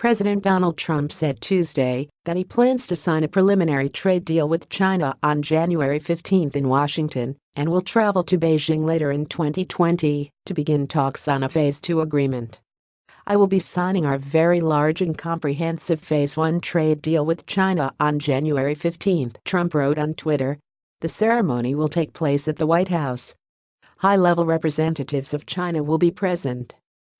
President Donald Trump said Tuesday that he plans to sign a preliminary trade deal with China on January 15 in Washington and will travel to Beijing later in 2020 to begin talks on a Phase 2 agreement. "I will be signing our very large and comprehensive Phase 1 trade deal with China on January 15, Trump wrote on Twitter. The ceremony will take place at the White House. High-level representatives of China will be present.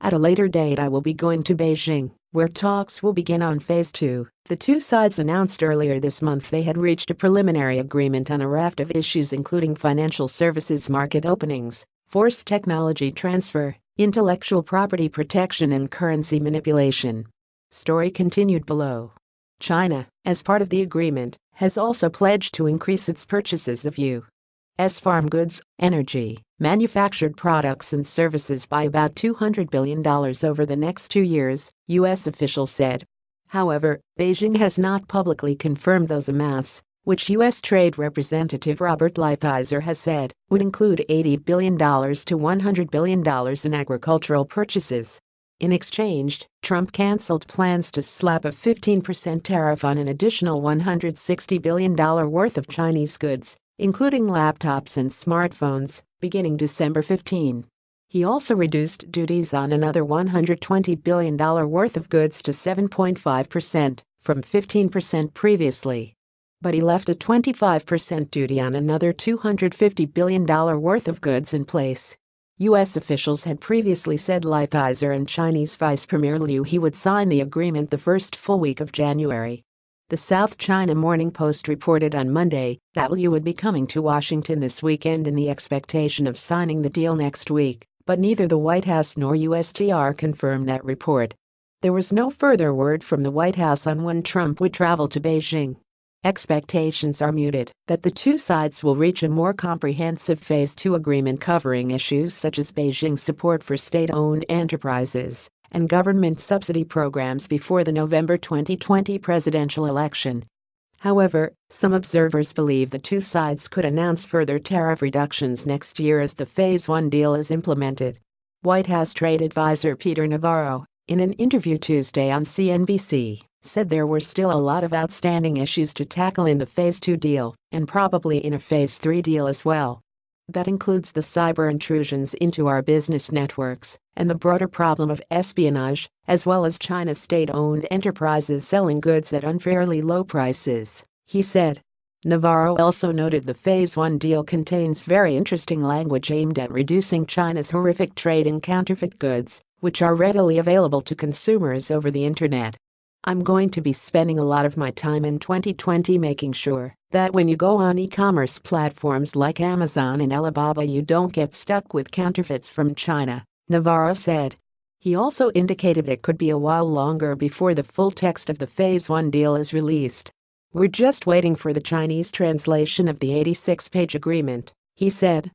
At a later date, I will be going to Beijing, where talks will begin on Phase 2. The two sides announced earlier this month they had reached a preliminary agreement on a raft of issues including financial services market openings, forced technology transfer, intellectual property protection and currency manipulation. Story continued below. China, as part of the agreement, has also pledged to increase its purchases of U.S. farm goods, energy, manufactured products and services by about $200 billion over the next 2 years, U.S. officials said. However, Beijing has not publicly confirmed those amounts, which U.S. Trade Representative Robert Lighthizer has said would include $80 billion to $100 billion in agricultural purchases. In exchange, Trump canceled plans to slap a 15% tariff on an additional $160 billion worth of Chinese goods, including laptops and smartphones, beginning December 15. He also reduced duties on another $120 billion worth of goods to 7.5%, from 15% previously. But he left a 25% duty on another $250 billion worth of goods in place. U.S. officials had previously said Lighthizer and Chinese Vice Premier Liu He would sign the agreement the first full week of January. The South China Morning Post reported on Monday that Liu would be coming to Washington this weekend in the expectation of signing the deal next week, but neither the White House nor USTR confirmed that report. There was no further word from the White House on when Trump would travel to Beijing. Expectations are muted that the two sides will reach a more comprehensive Phase 2 agreement covering issues such as Beijing's support for state-owned enterprises and government subsidy programs before the November 2020 presidential election. However, some observers believe the two sides could announce further tariff reductions next year as the Phase 1 deal is implemented. White House trade advisor Peter Navarro, in an interview Tuesday on CNBC, said there were still a lot of outstanding issues to tackle in the Phase 2 deal, and probably in a Phase 3 deal as well. That includes the cyber intrusions into our business networks and the broader problem of espionage, as well as China's state-owned enterprises selling goods at unfairly low prices, he said. Navarro also noted the Phase 1 deal contains very interesting language aimed at reducing China's horrific trade in counterfeit goods, which are readily available to consumers over the internet. "I'm going to be spending a lot of my time in 2020 making sure that when you go on e-commerce platforms like Amazon and Alibaba you don't get stuck with counterfeits from China," Navarro said. He also indicated it could be a while longer before the full text of the Phase 1 deal is released. "We're just waiting for the Chinese translation of the 86-page agreement," he said.